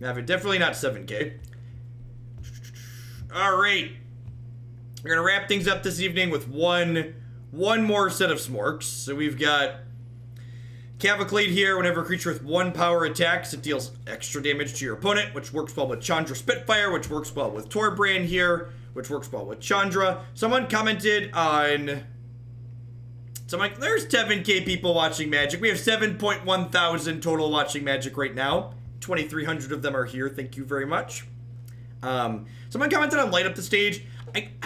Definitely not 7K. Alright. We're gonna wrap things up this evening with one more set of smorks. So we've got Cavalcade here. Whenever a creature with 1 power attacks, it deals extra damage to your opponent, which works well with Chandra Spitfire, which works well with Torbran here, which works well with Chandra. Someone commented on... So I'm like, there's 7K people watching Magic. We have 7.1 thousand total watching Magic right now. 2,300 of them are here. Thank you very much. Someone commented on Light Up the Stage.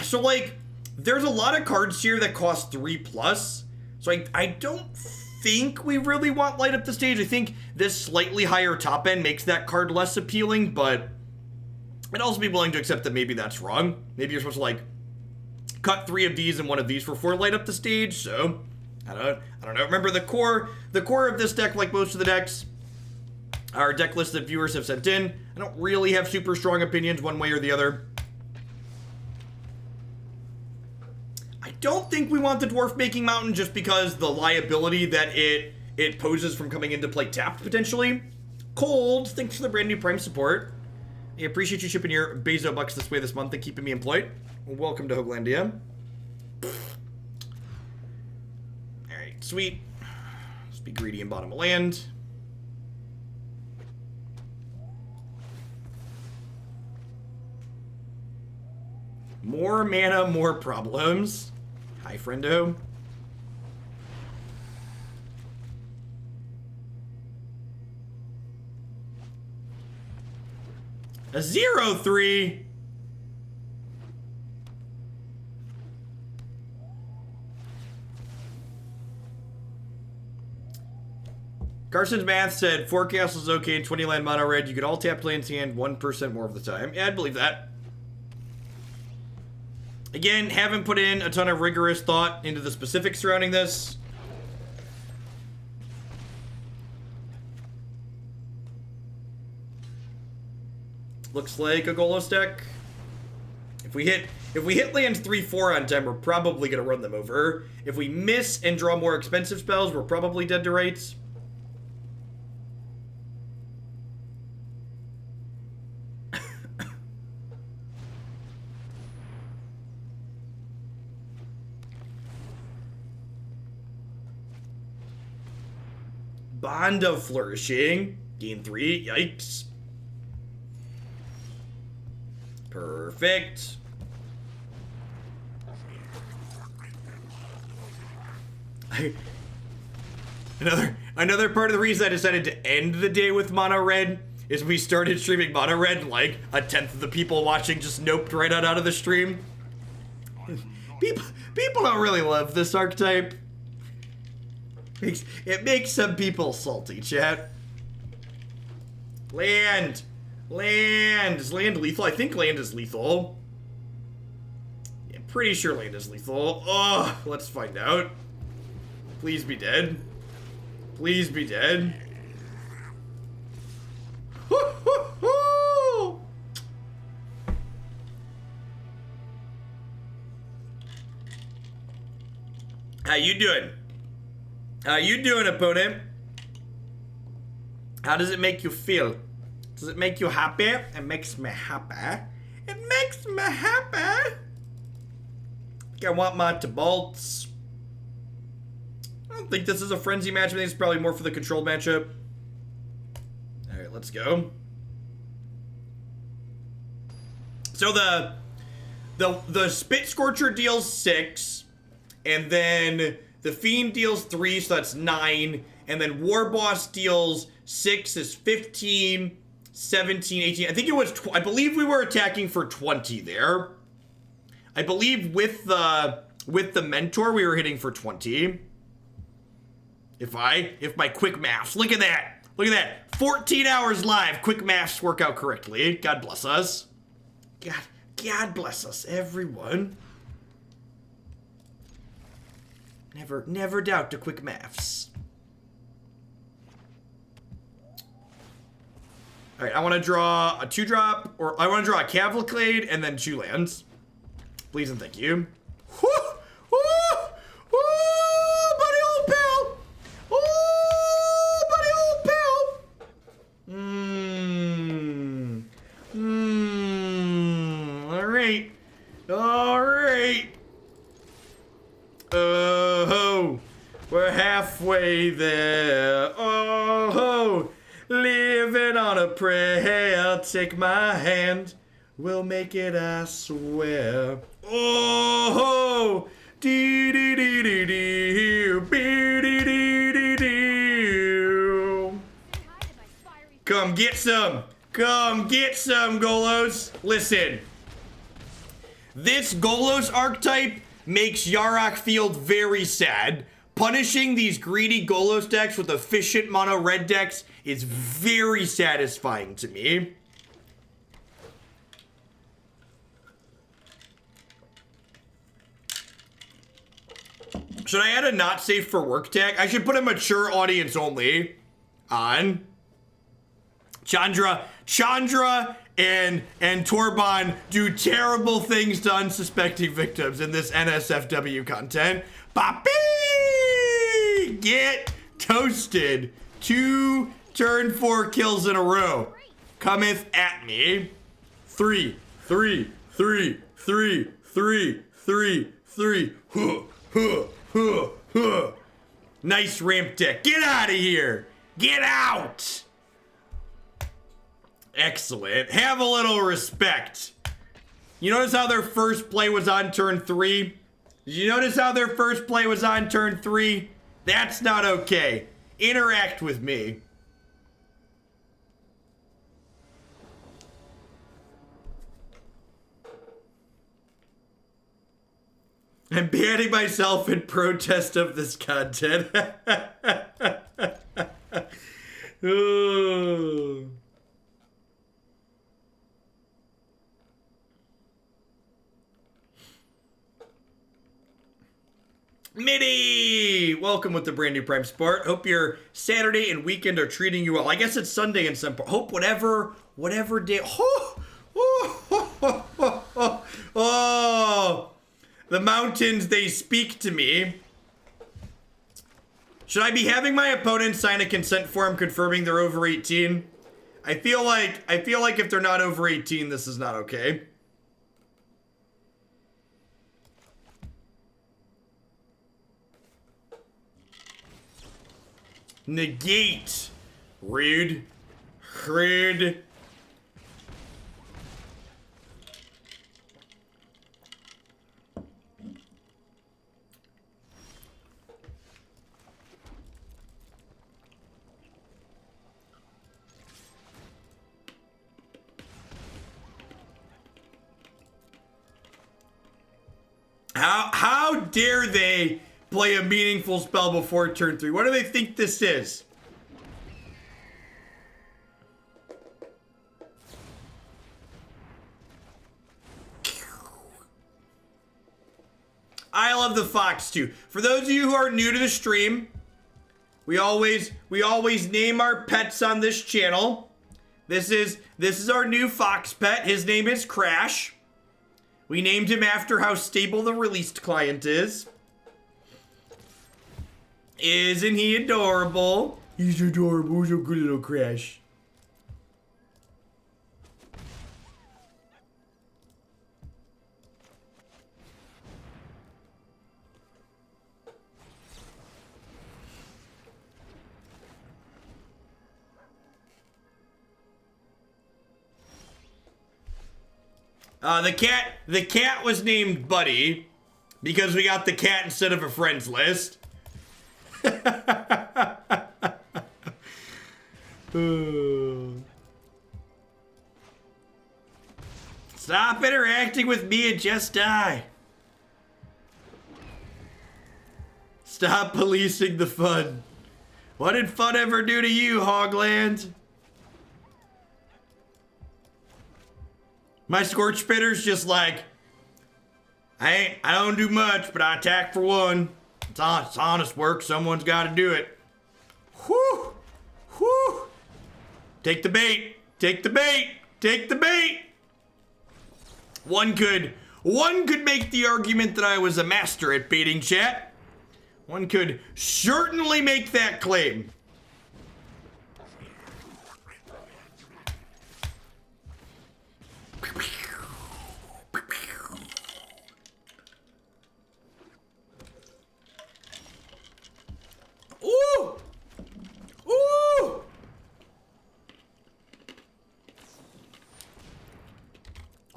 So, like, there's a lot of cards here that cost 3+. So I don't think we really want Light Up the Stage. I think this slightly higher top end makes that card less appealing, but I'd also be willing to accept that maybe that's wrong. Maybe you're supposed to, like, cut 3 of these and 1 of these for 4 Light Up the Stage, so... I don't know. Remember, the core of this deck, like most of the decks, our deck list that viewers have sent in, I don't really have super strong opinions one way or the other. I don't think we want the Dwarf Making Mountain just because the liability that it poses from coming into play tapped, potentially. Cold, thanks for the brand new Prime support. I appreciate you shipping your Bezo bucks this way this month and keeping me employed. Welcome to Hoaglandia. Alright, sweet. Let's be greedy and bottom of land. More mana, more problems. Hi, friendo. A 0-3. Carson's math said 4 castles okay and 20 land mono red. You could all tap lands hand 1% more of the time. Yeah, I'd believe that. Again, haven't put in a ton of rigorous thought into the specifics surrounding this. Looks like a Golos deck. If we hit lands 3-4 on time, we're probably gonna run them over. If we miss and draw more expensive spells, we're probably dead to rights. Bond of Flourishing. Gain 3. Yikes. Perfect. Another part of the reason I decided to end the day with mono red is we started streaming mono red, like a 10th of the people watching just noped right out of the stream. People don't really love this archetype. It makes some people salty, chat. Land. Is land lethal? I think land is lethal. Yeah, pretty sure land is lethal. Oh, let's find out. Please be dead. Please be dead. How you doing? How you doing, opponent? How does it make you feel? Does it make you happy? It makes me happy. It makes me happy. I want my Tibalts. I don't think this is a frenzy match. I think it's probably more for the controlled matchup. Alright, let's go. So the Spit Scorcher deals 6, and then the Fiend deals 3, so that's 9, and then Warboss deals 6 is 15, 17, 18. I think it was, I believe we were attacking for 20 there. I believe with the Mentor we were hitting for 20. If my quick maths, look at that. 14 hours live, quick maths work out correctly. God bless us. God bless us, everyone. Never doubt the quick maths. Alright, I want to draw a 2-drop, or I want to draw a Cavalcade and then 2 lands. Please and thank you. Woo! Woo! Woo! Buddy old pal! Ooh, buddy old pal! right. All right. Oh, we're halfway there. Oh, living on a prayer. Take my hand. We'll make it, I swear. Oh, dee dee dee dee dee, dee dee dee dee. Come get some. Come get some, Golos. Listen. This Golos archetype makes Yarok Field very sad. Punishing these greedy Golos decks with efficient mono red decks is very satisfying to me. Should I add a not safe for work tag? I should put a mature audience only on. Chandra and Torbran do terrible things to unsuspecting victims in this NSFW content. Papi! Get toasted. 2 turn 4 kills in a row. Cometh at me. 3. Nice ramp deck. Get out of here. Get out. Excellent. Have a little respect. You notice how their first play was on turn 3? Did you notice how their first play was on turn 3? That's not okay. Interact with me. I'm banning myself in protest of this content. Ooh. Mitty! Welcome with the brand new Prime Sport. Hope your Saturday and weekend are treating you well. I guess it's Sunday in some part. Hope whatever day. Oh, the mountains, they speak to me. Should I be having my opponent sign a consent form confirming they're over 18? I feel like if they're not over 18, this is not okay. Negate. Rude. Rude. How dare they play a meaningful spell before turn 3? What do they think this is? I love the fox too. For those of you who are new to the stream, we always name our pets on this channel. This is our new fox pet. His name is Crash. We named him after how stable the released client is. Isn't he adorable? He's adorable. He's a good little Crash. The cat was named Buddy because we got the cat instead of a friends list. Stop interacting with me and just die. Stop policing the fun. What did fun ever do to you, Hogland? My Scorch Spitter's just like, I don't do much, but I attack for 1. It's honest work. Someone's got to do it. Whew. Whew. Take the bait. Take the bait. Take the bait. One could make the argument that I was a master at baiting, chat. One could certainly make that claim.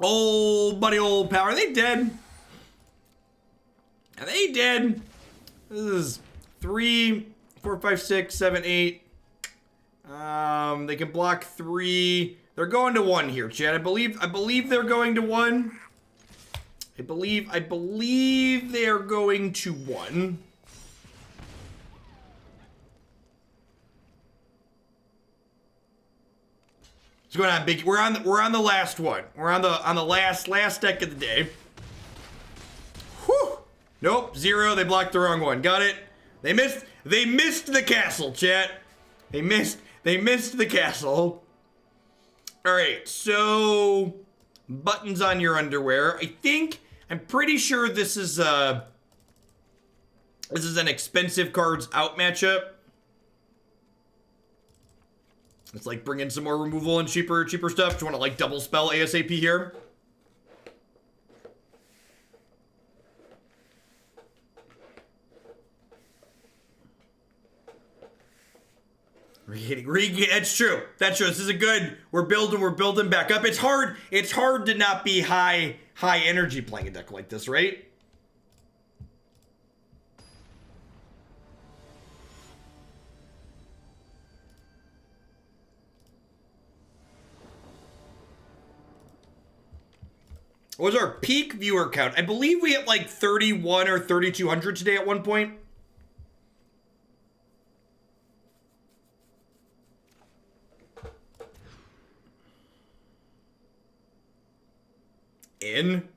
Oh, buddy, old power. Are they dead? Are they dead? This is 3, 4, 5, 6, 7, 8. They can block 3. They're going to 1 here, Chad. I believe they're going to 1. I believe they are going to 1. What's going on, Big? We're on the last one. We're on the last deck of the day. Whew. Nope, 0. They blocked the wrong one. Got it. They missed the castle, chat. They missed the castle. All right, so buttons on your underwear. I'm pretty sure this is an expensive cards out matchup. It's like bring in some more removal and cheaper stuff. Do you want to like double spell ASAP here? That's true. That's true. This is a good. We're building back up. It's hard to not be high energy playing a deck like this, right? What was our peak viewer count? I believe we hit like 31 or 3,200 today at one point. In.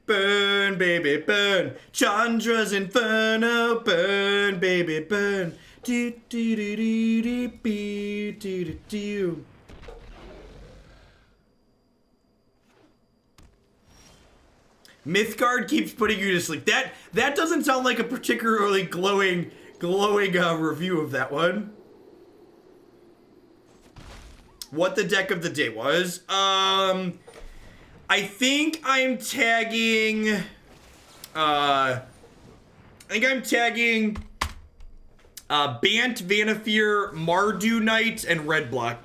Burn, baby, burn. Chandra's Inferno. Burn, baby, burn. Do, do, do, do, do, do, do, do, do. Mythgard keeps putting you to sleep. That doesn't sound like a particularly glowing review of that one. What the deck of the day was. I think I'm tagging. Bant, Vanafear, Mardu Knights, and Red Black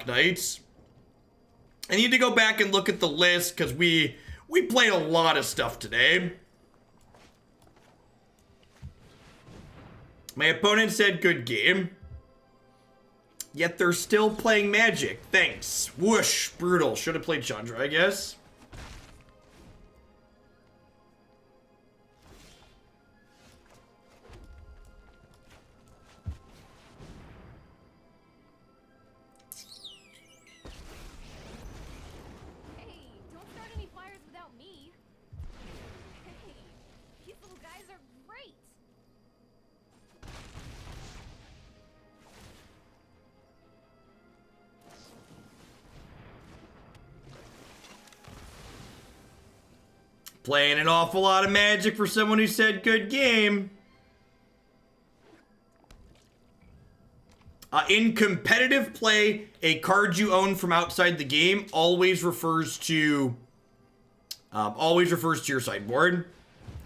Knights. I need to go back and look at the list because we played a lot of stuff today. My opponent said good game. Yet they're still playing Magic. Thanks. Whoosh. Brutal. Should have played Chandra, I guess. Hey, don't start any fires without me. Hey, these little guys are great. Playing an awful lot of Magic for someone who said good game. In competitive play, a card you own from outside the game always refers to your sideboard.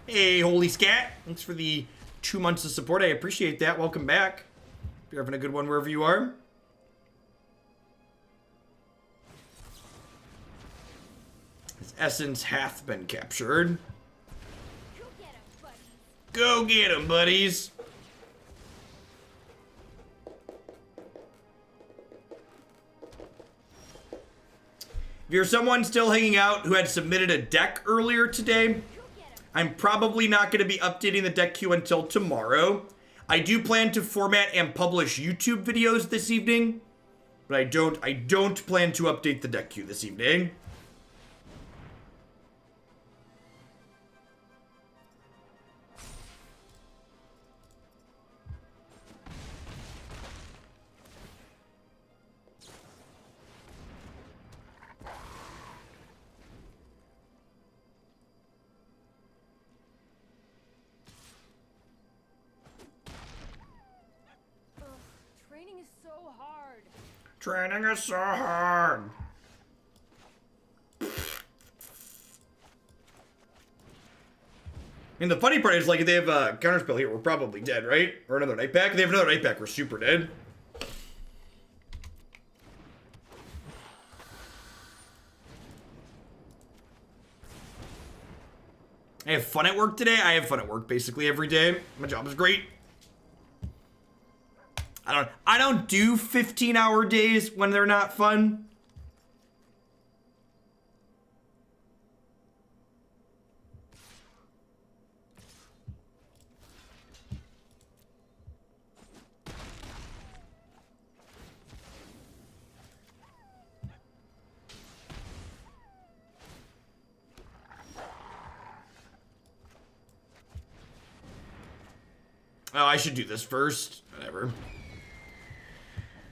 Hey, Holy Scat. Thanks for the 2 months of support. I appreciate that. Welcome back. Hope you're having a good one wherever you are. Essence hath been captured. Go get him, buddies. If you're someone still hanging out who had submitted a deck earlier today, I'm probably not going to be updating the deck queue until tomorrow. I do plan to format and publish YouTube videos this evening, but I don't plan to update the deck queue this evening. Training is so hard. Training is so hard. And the funny part is, like, if they have a counterspell here, we're probably dead, right? Or another night pack. If they have another night pack, we're super dead. I have fun at work today. I have fun at work basically every day. My job is great. I don't do 15-hour days when they're not fun. Oh, I should do this first. Whatever.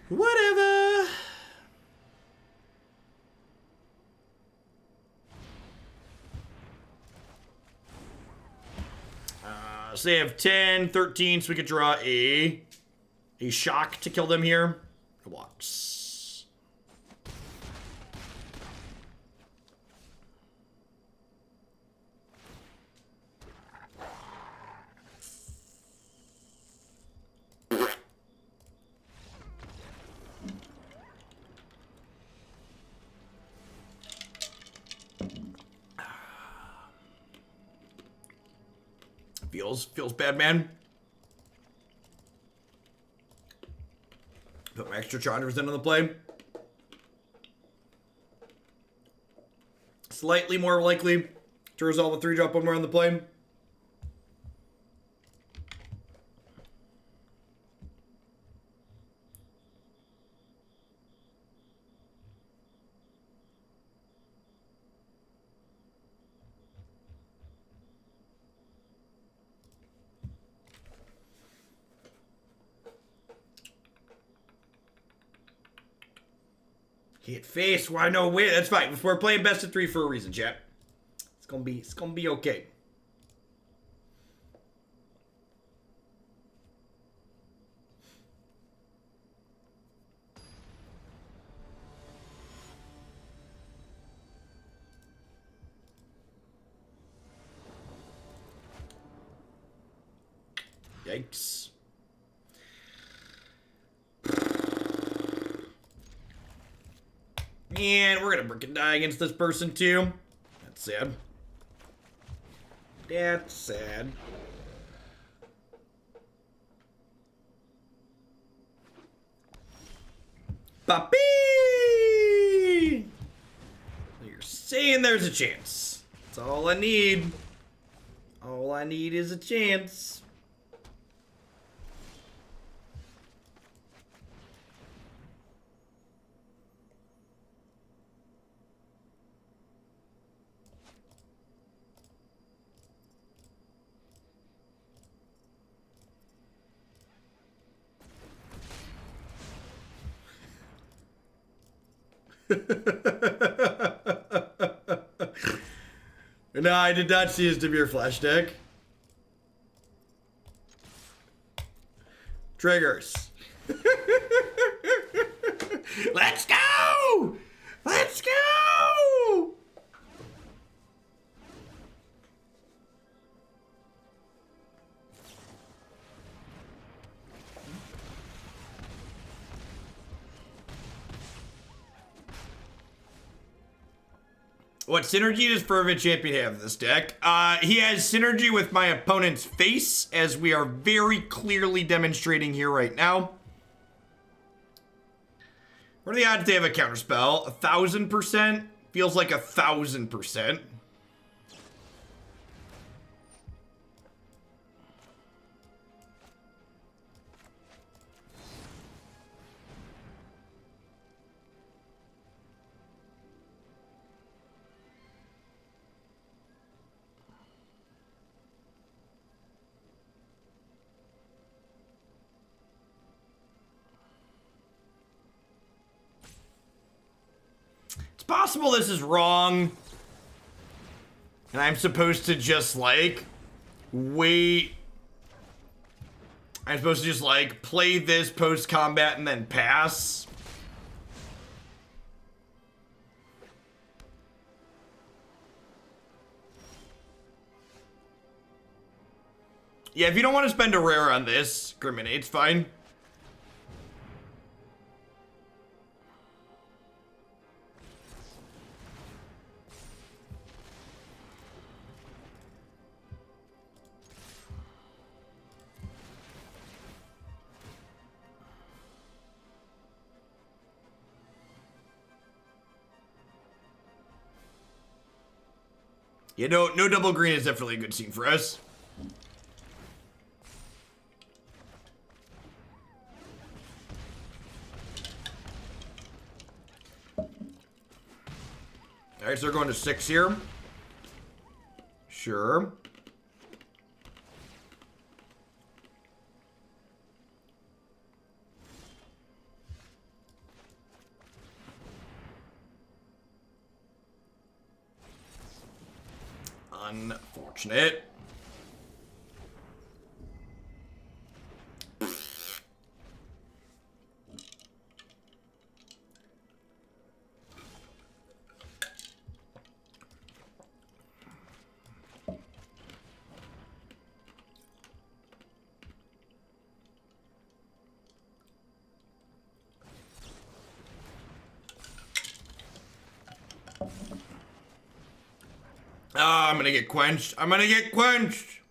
Whatever. So they have 10, 13, so we could draw a shock to kill them here. It walks. Feels bad, man. Put my extra Chandras in on the play. Slightly more likely to resolve a 3-drop one more on the play. Hit face, why no win? That's fine. We're playing best of 3 for a reason, chat. It's gonna be okay. Yikes. And we're gonna freaking die against this person too. That's sad. That's sad. Papi! You're saying there's a chance. That's all I need. All I need is a chance. No, I did not see his Demir flash deck. Triggers. Let's go! Let's go! What synergy does Fervent Champion have in this deck? He has synergy with my opponent's face, as we are very clearly demonstrating here right now. What are the odds they have a counterspell? 1,000%? Feels like 1,000%. Possible this is wrong, and I'm supposed to just like wait. I'm supposed to just like play this post combat and then pass. Yeah, if you don't want to spend a rare on this, Griminate's fine. Yeah, no double green is definitely a good scene for us. Alright, so we're going to 6 here. Sure. Unfortunate. Ah, I'm gonna get quenched. I'm gonna get quenched.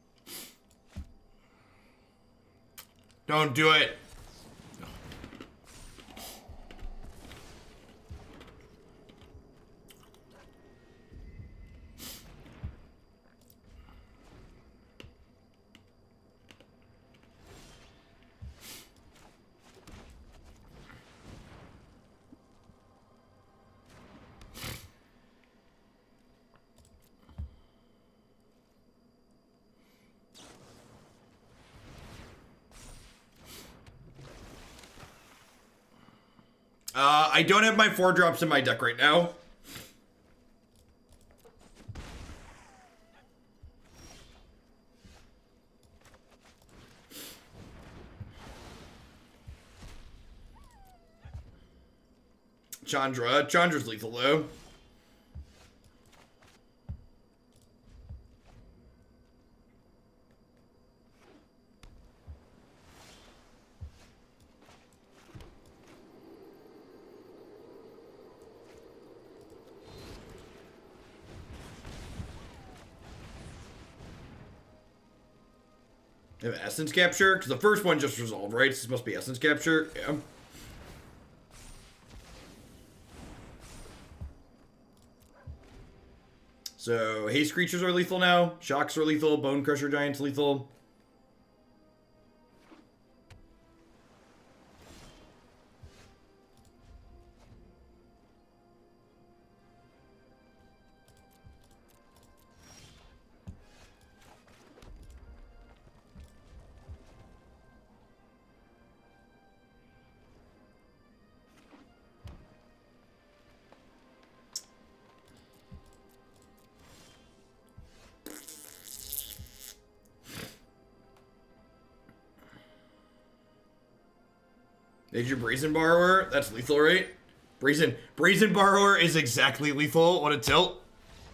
Don't do it. I don't have my 4-drops in my deck right now. Chandra's lethal though. They have Essence Capture? Because the first one just resolved, right? This must be Essence Capture. Yeah. So, Haste Creatures are lethal now. Shocks are lethal. Bonecrusher Giant's lethal. There's your Brazen Borrower. That's lethal, right? Brazen Borrower is exactly lethal. What a tilt.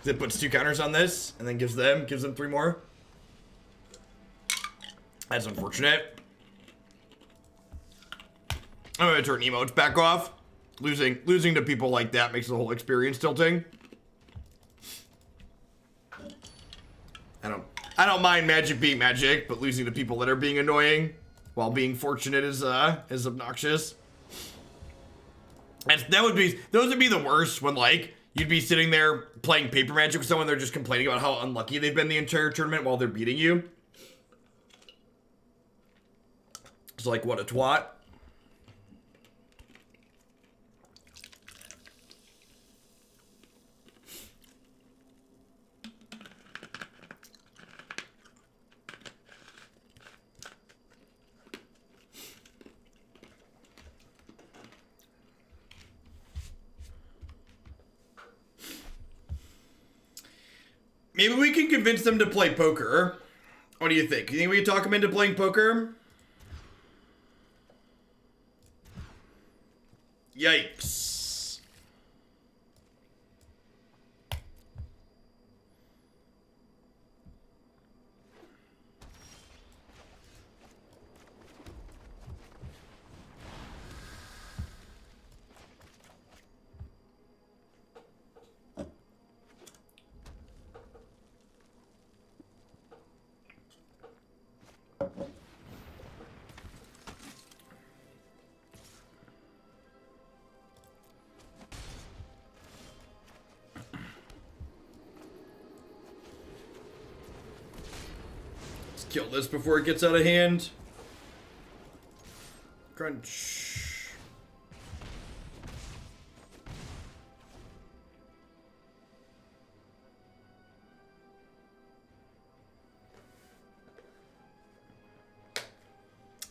It puts 2 counters on this and then gives them 3 more. That's unfortunate. I'm gonna turn emotes back off. Losing to people like that makes the whole experience tilting. I don't mind magic being magic, but losing to people that are being annoying while being fortunate is obnoxious. And those would be the worst when, like, you'd be sitting there playing paper magic with someone, they're just complaining about how unlucky they've been the entire tournament while they're beating you. It's like, what a twat. Maybe we can convince them to play poker. What do you think? You think we can talk them into playing poker? Yikes. Kill this before it gets out of hand. Crunch.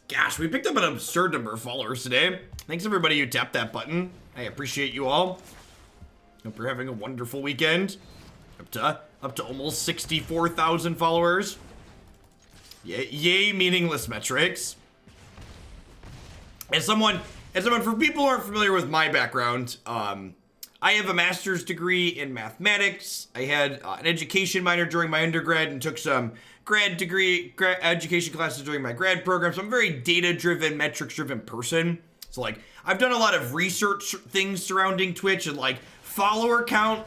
Gosh, we picked up an absurd number of followers today. Thanks everybody who tapped that button. I appreciate you all. Hope you're having a wonderful weekend. Up to almost 64,000 followers. Yay, meaningless metrics. As someone, for people who aren't familiar with my background, I have a master's degree in mathematics. I had an education minor during my undergrad and took some grad education classes during my grad program. So I'm a very data-driven, metrics-driven person. So like, I've done a lot of research things surrounding Twitch, and like, follower count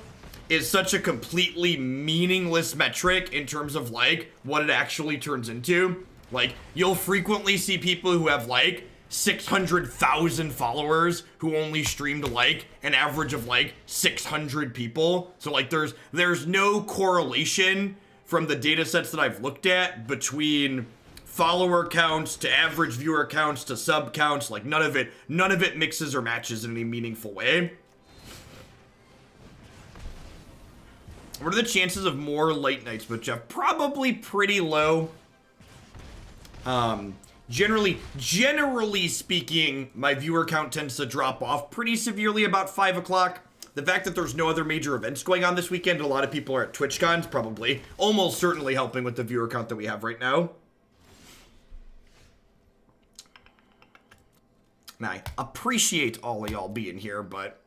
is such a completely meaningless metric in terms of like what it actually turns into. Like, you'll frequently see people who have like 600,000 followers who only streamed like an average of like 600 people. So like there's no correlation from the data sets that I've looked at between follower counts to average viewer counts to sub counts. Like none of it mixes or matches in any meaningful way. What are the chances of more late nights with Jeff? Probably pretty low. Generally speaking, my viewer count tends to drop off pretty severely about 5 o'clock. The fact that there's no other major events going on this weekend, a lot of people are at TwitchCons, probably almost certainly helping with the viewer count that we have right now. And I appreciate all of y'all being here, but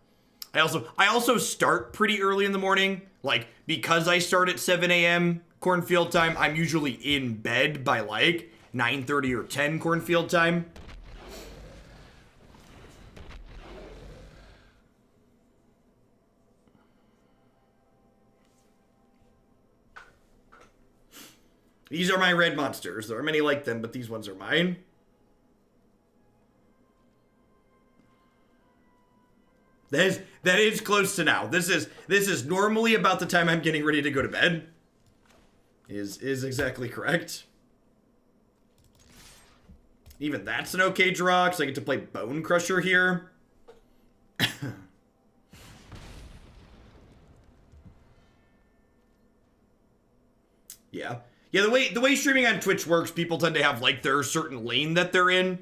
I also start pretty early in the morning. Like, because I start at 7 a.m. cornfield time, I'm usually in bed by like 9:30 or 10 cornfield time. These are my red monsters. There are many like them, but these ones are mine. That is close to now. This is normally about the time I'm getting ready to go to bed. Is exactly correct. Even that's an okay draw, because I get to play Bonecrusher here. Yeah. Yeah, the way streaming on Twitch works, people tend to have like their certain lane that they're in.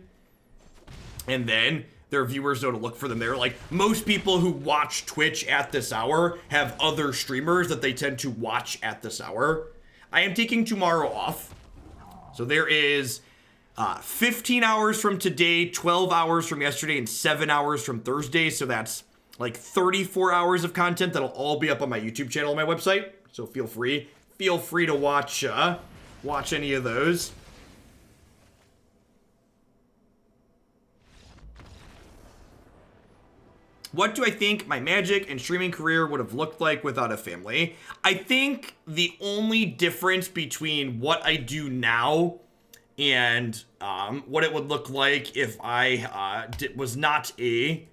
And then their viewers know to look for them there. Like, most people who watch Twitch at this hour have other streamers that they tend to watch at this hour. I am taking tomorrow off. So there is 15 hours from today, 12 hours from yesterday, and 7 hours from Thursday. So that's like 34 hours of content that'll all be up on my YouTube channel and my website. So feel free to watch any of those. What do I think my Magic and streaming career would have looked like without a family? I think the only difference between what I do now and what it would look like if I was not a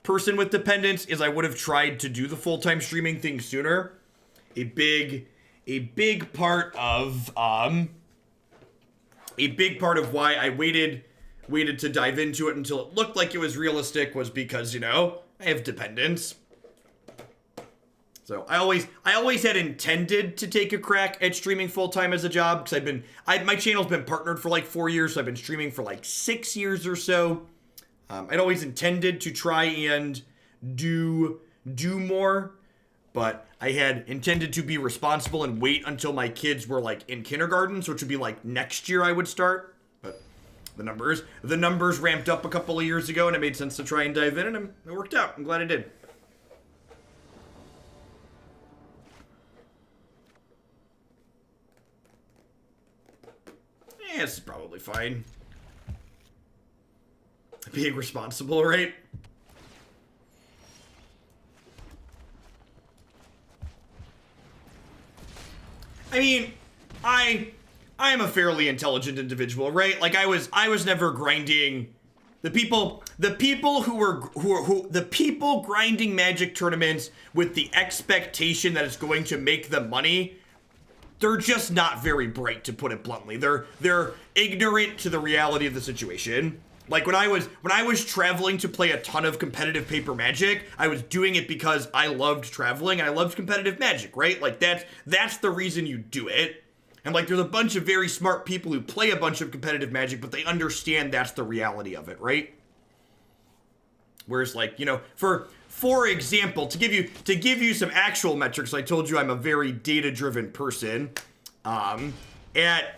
person with dependents is I would have tried to do the full-time streaming thing sooner. A big part of why I waited to dive into it until it looked like it was realistic was because, you know, I have dependents. So I always had intended to take a crack at streaming full-time as a job, because my channel's been partnered for like 4 years, so I've been streaming for like 6 years or so. I'd always intended to try and do more, but I had intended to be responsible and wait until my kids were like in kindergarten, so which would be like next year I would start. But the numbers ramped up a couple of years ago, and it made sense to try and dive in, and it worked out. I'm glad I did. Yeah, this is probably fine. Being responsible, right? I mean, I am a fairly intelligent individual, right? Like I was never grinding. The people grinding Magic tournaments with the expectation that it's going to make them money they're just not very bright, to put it bluntly. They're ignorant to the reality of the situation. Like when I was traveling to play a ton of competitive paper Magic, I was doing it because I loved traveling and I loved competitive Magic, right? Like that's the reason you do it. And like there's a bunch of very smart people who play a bunch of competitive Magic, but they understand that's the reality of it, right? Whereas like, you know, for example, to give you some actual metrics, I told you I'm a very data-driven person. At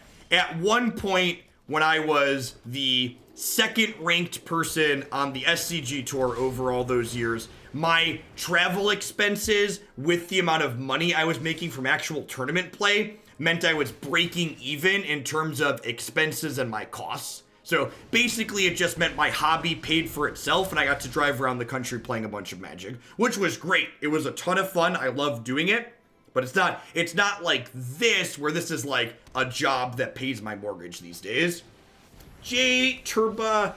one point when I was the second ranked person on the SCG tour over all those years, my travel expenses with the amount of money I was making from actual tournament play meant I was breaking even in terms of expenses and my costs. So basically it just meant my hobby paid for itself and I got to drive around the country playing a bunch of Magic, which was great. It was a ton of fun. I loved doing it, but it's not like this where this is like a job that pays my mortgage these days. J Turbo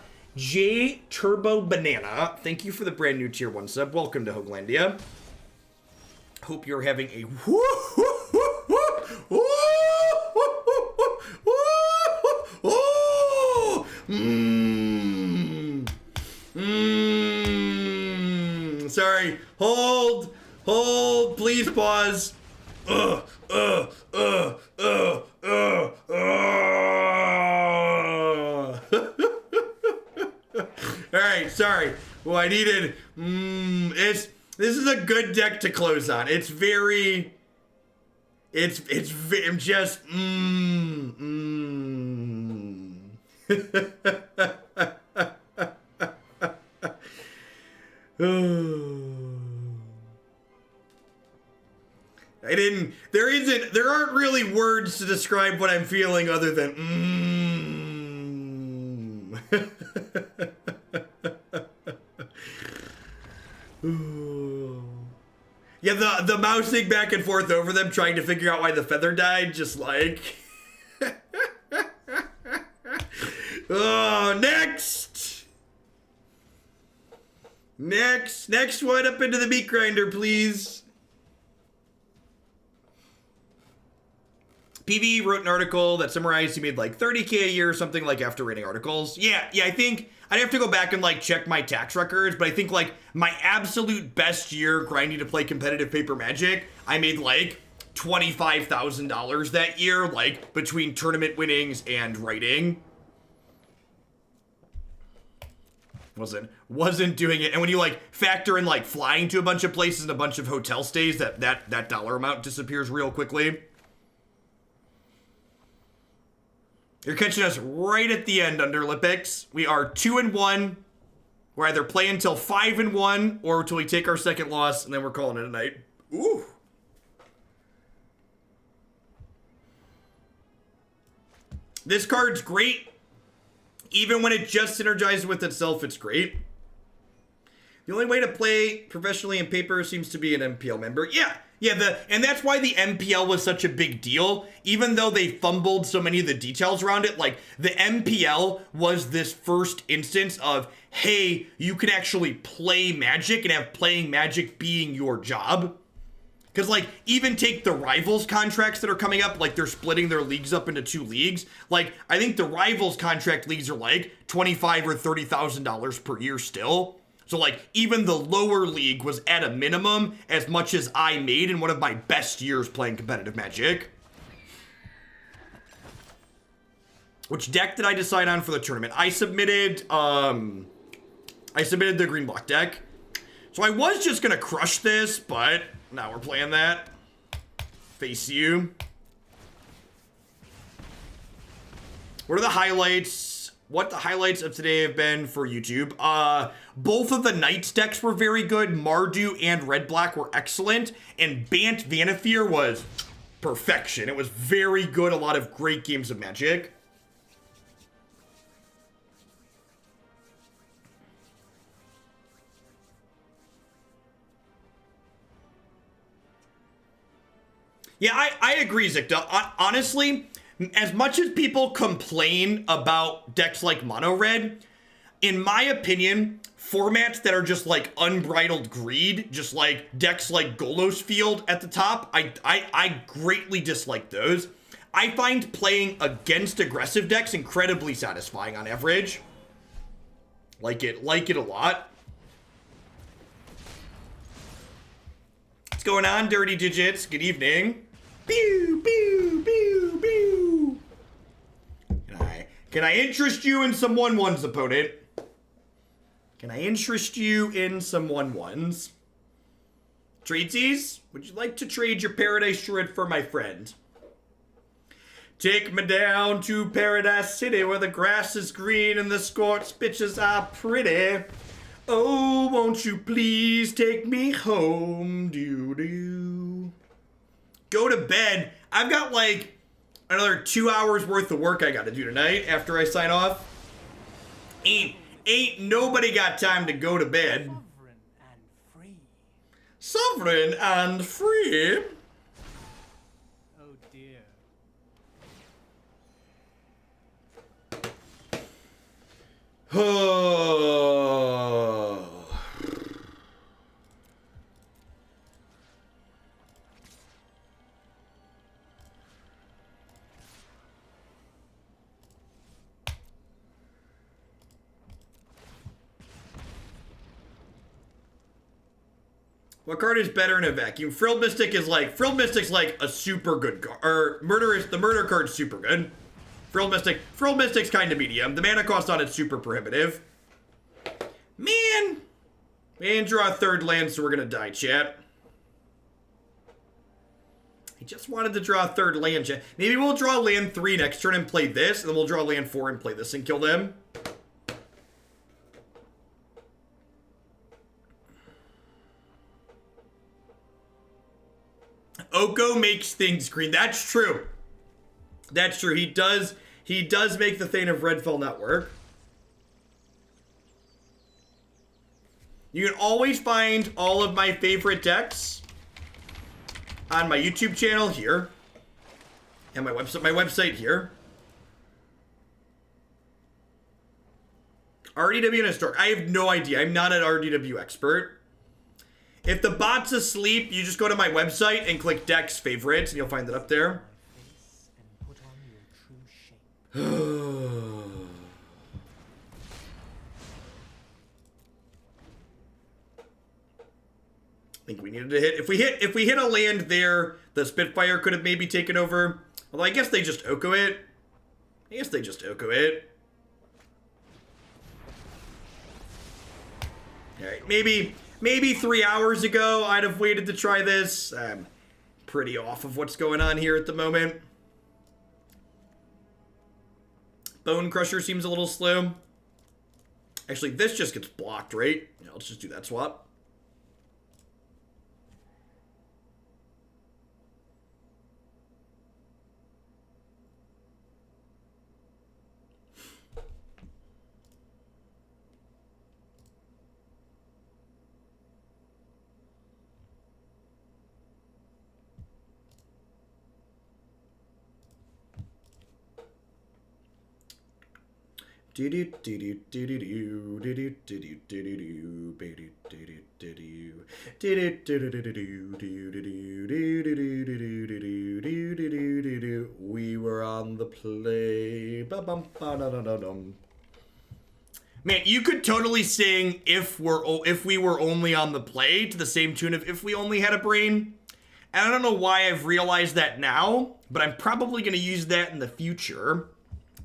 Banana, thank you for the brand new tier 1 sub. Welcome to Hoaglandia. Hope you're having a Sorry. Hold. Please pause. Alright, sorry. Well, I needed... this is a good deck to close on. It's very... I'm just... there aren't really words to describe what I'm feeling other than Yeah, the mousing back and forth over them trying to figure out why the feather died, just like oh, next one up into the meat grinder, please. PV wrote an article that summarized he made like 30K a year or something like after rating articles. Yeah, I think I'd have to go back and like check my tax records, but I think like my absolute best year grinding to play competitive paper Magic, I made like $25,000 that year, like between tournament winnings and writing. Wasn't doing it. And when you like factor in like flying to a bunch of places and a bunch of hotel stays, that dollar amount disappears real quickly. You're catching us right at the end, Underlipix. We are 2-1. We're either play until 5-1 or until we take our second loss, and then we're calling it a night. Ooh. This card's great. Even when it just synergizes with itself, it's great. The only way to play professionally in paper seems to be an MPL member. Yeah, and that's why the MPL was such a big deal. Even though they fumbled so many of the details around it, like the MPL was this first instance of, hey, you can actually play Magic and have playing Magic being your job. Because, like, even take the Rivals contracts that are coming up, like, they're splitting their leagues up into 2 leagues. Like, I think the Rivals contract leagues are, like, $25,000 or $30,000 per year still. So, like, even the lower league was at a minimum as much as I made in one of my best years playing competitive Magic. Which deck did I decide on for the tournament? I submitted the green block deck. So I was just gonna crush this, but now we're playing that. Face you. What are the highlights? What the highlights of today have been for YouTube? Both of the Knights decks were very good. Mardu and Red Black were excellent. And Bant Vanifear was perfection. It was very good. A lot of great games of Magic. Yeah, I agree, Zikta. Honestly, as much as people complain about decks like Mono Red, in my opinion, formats that are just like unbridled greed, just like decks like Golos Field at the top, I greatly dislike those. I find playing against aggressive decks incredibly satisfying on average. Like it a lot. What's going on, Dirty Digits? Good evening. Pew, pew, pew, pew. Can I interest you in some 1/1s, opponent? Can I interest you in some 1/1s? Tradesies? Would you like to trade your Paradise Druid for my friend? Take me down to Paradise City where the grass is green and the Scorch bitches are pretty. Oh, won't you please take me home? Doo-doo. Go to bed. I've got like another 2 hours worth of work I gotta do tonight after I sign off. Ain't nobody got time to go to bed. Sovereign and free. Oh dear. Oh. What card is better in a vacuum? Frilled Mystic's like a super good card. Or the murder card's super good. Frilled Mystic's kind of medium. The mana cost on it's super prohibitive. Man. And draw a third land, so we're gonna die, chat. I just wanted to draw a third land, chat. Maybe we'll draw land 3 next turn and play this, and then we'll draw land 4 and play this and kill them. Oko makes things green. That's true. That's true. He does make the Thane of Redfell not work. You can always find all of my favorite decks on my YouTube channel here. And my website here. RDW and Historic. I have no idea. I'm not an RDW expert. If the bot's asleep, you just go to my website and click Decks Favorites, and you'll find it up there. I think we needed to hit. If we hit a land there, the Spitfire could have maybe taken over. Although I guess they just Oko it. Alright, maybe 3 hours ago I'd have waited to try this. I'm pretty off of what's going on here at the moment. Bonecrusher seems a little slow. Actually, this just gets blocked, right? Yeah, let's just do that swap. We were on the play. Man, you could totally sing if we were only on the play to the same tune of If We Only Had a Brain. And I don't know why I've realized that now, but I'm probably going to use that in the future.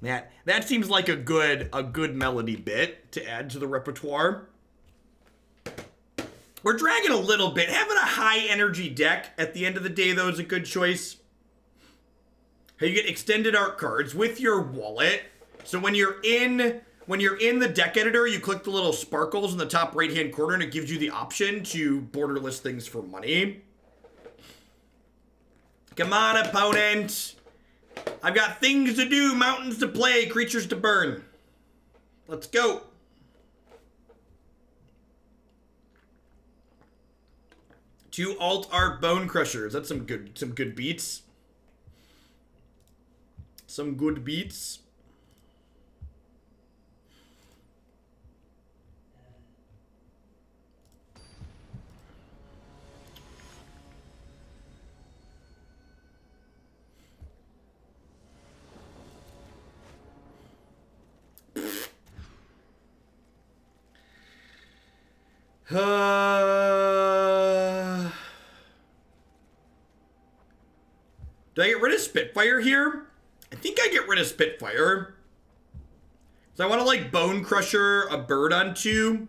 That seems like a good melody bit to add to the repertoire. We're dragging a little bit. Having a high energy deck at the end of the day, though, is a good choice. You get extended art cards with your wallet. So when you're in the deck editor, you click the little sparkles in the top right hand corner and it gives you the option to borderless things for money. Come on, opponent. I've got things to do, mountains to play, creatures to burn. Let's go. Two alt art Bonecrushers. That's some good beats. Some good beats. Do I get rid of Spitfire here? I think I get rid of Spitfire. So I want to like Bonecrusher a bird on 2.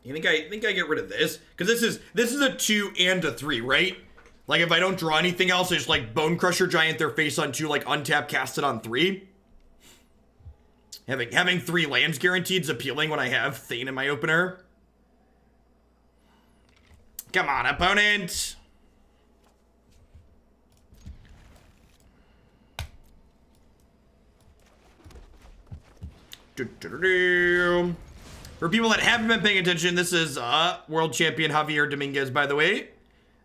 I think I get rid of this because this is a 2 and a 3, right? Like if I don't draw anything else, I just like Bonecrusher Giant their face on 2, like untap, cast it on 3. Having 3 lands guaranteed is appealing when I have Thane in my opener. Come on, opponent. For people that haven't been paying attention, this is World Champion Javier Dominguez, by the way.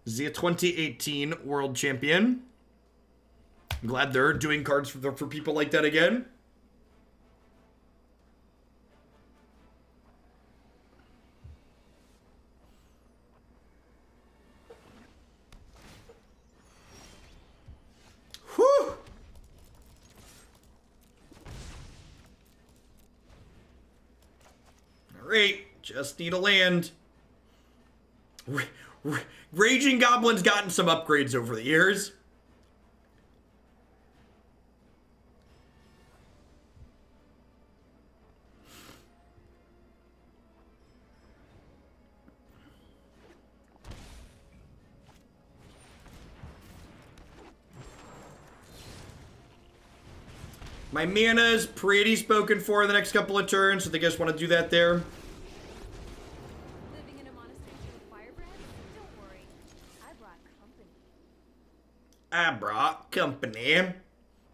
The 2018 World Champion. I'm glad they're doing cards for people like that again. Whew. Alright, just need a land. Raging Goblin's gotten some upgrades over the years. My mana is pretty spoken for the next couple of turns, so they just want to do that there. Living in a monastery full of firebrands? Don't worry. I brought company. I brought company.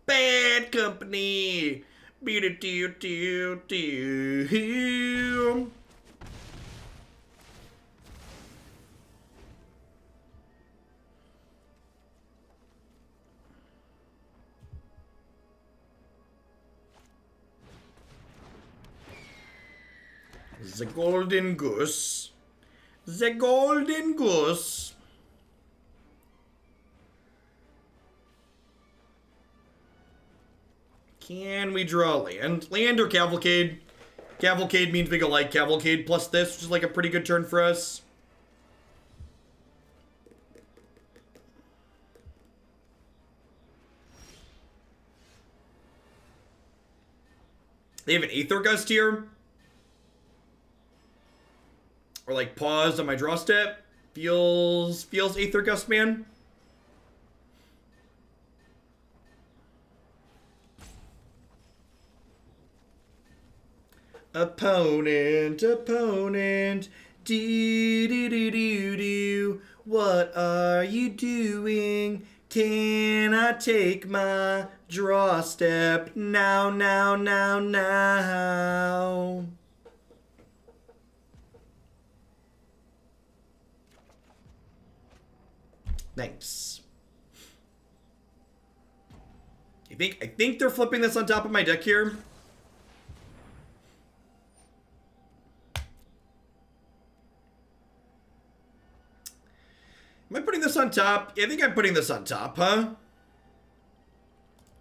Bad company. Be-do-do-do-do. The golden goose. The golden goose. Can we draw land? Land or Cavalcade? Cavalcade means we go like Cavalcade plus this, which is like a pretty good turn for us. They have an Aether Gust here. Or like paused on my draw step. Feels Aether Gust, man. Opponent, do, what are you doing? Can I take my draw step now? Thanks. I think they're flipping this on top of my deck here. Am I putting this on top? Yeah, I think I'm putting this on top, huh?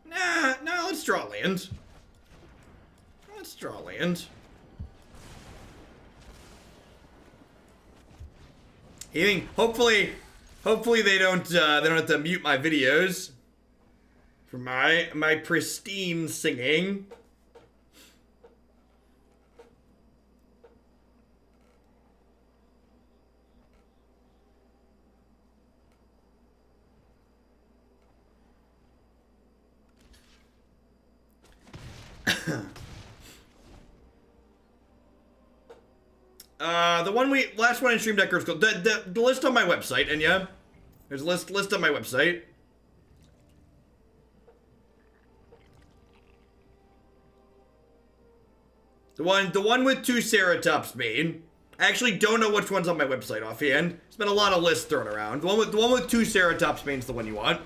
Nah, let's draw land. Let's draw land. I think hopefully they don't have to mute my videos for my pristine singing. Last one in Stream Deck Girls. The list on my website, and yeah, there's a list on my website. The one with 2 Ceratops main. I actually don't know which one's on my website offhand. There's been a lot of lists thrown around. The one with 2 Ceratops main's the one you want.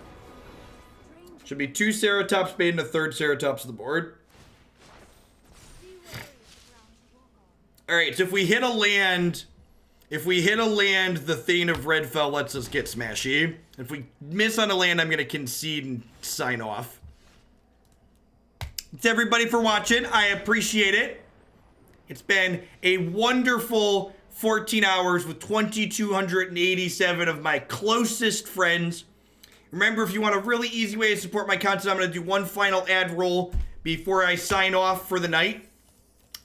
Should be 2 Ceratops main and a 3rd Ceratops of the board. Alright, so if we hit a land, the Thane of Redfell lets us get smashy. If we miss on a land, I'm going to concede and sign off. Thanks everybody for watching. I appreciate it. It's been a wonderful 14 hours with 2,287 of my closest friends. Remember, if you want a really easy way to support my content, I'm going to do one final ad roll before I sign off for the night.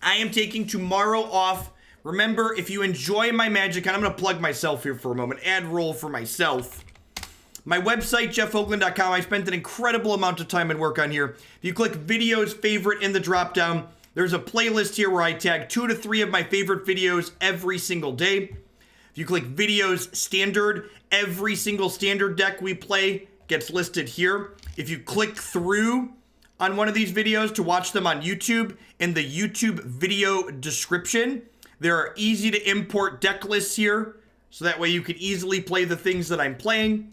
I am taking tomorrow off. Remember, if you enjoy my magic, and I'm going to plug myself here for a moment, ad roll for myself. My website, jeffhoagland.com, I spent an incredible amount of time and work on here. If you click videos favorite in the dropdown, there's a playlist here where I tag 2 to 3 of my favorite videos every single day. If you click videos standard, every single standard deck we play gets listed here. If you click through on one of these videos to watch them on YouTube, in the YouTube video description, there are easy to import deck lists here, so that way you can easily play the things that I'm playing.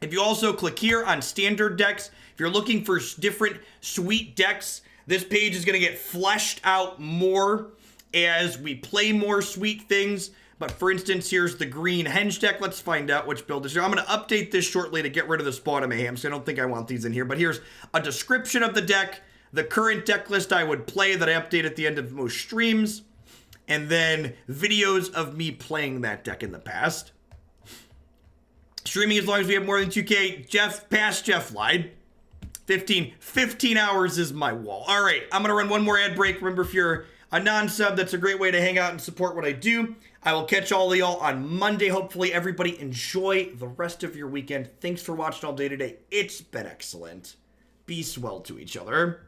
If you also click here on standard decks, if you're looking for different sweet decks, this page is going to get fleshed out more as we play more sweet things. But for instance, here's the green henge deck. Let's find out which build is here. I'm going to update this shortly to get rid of the Spawn of Mayhem, so I don't think I want these in here. But here's a description of the deck, the current deck list I would play that I update at the end of most streams, and then videos of me playing that deck in the past. Streaming as long as we have more than 2K. Jeff lied. 15 hours is my wall. All right, I'm going to run one more ad break. Remember, if you're a non-sub, that's a great way to hang out and support what I do. I will catch all of y'all on Monday. Hopefully, everybody enjoy the rest of your weekend. Thanks for watching all day today. It's been excellent. Be swell to each other.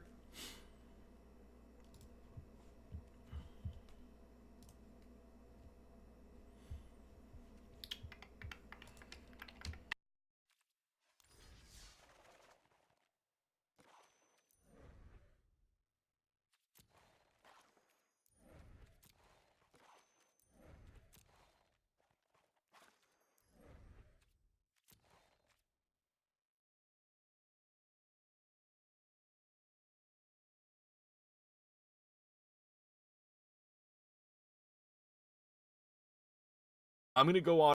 I'm gonna go on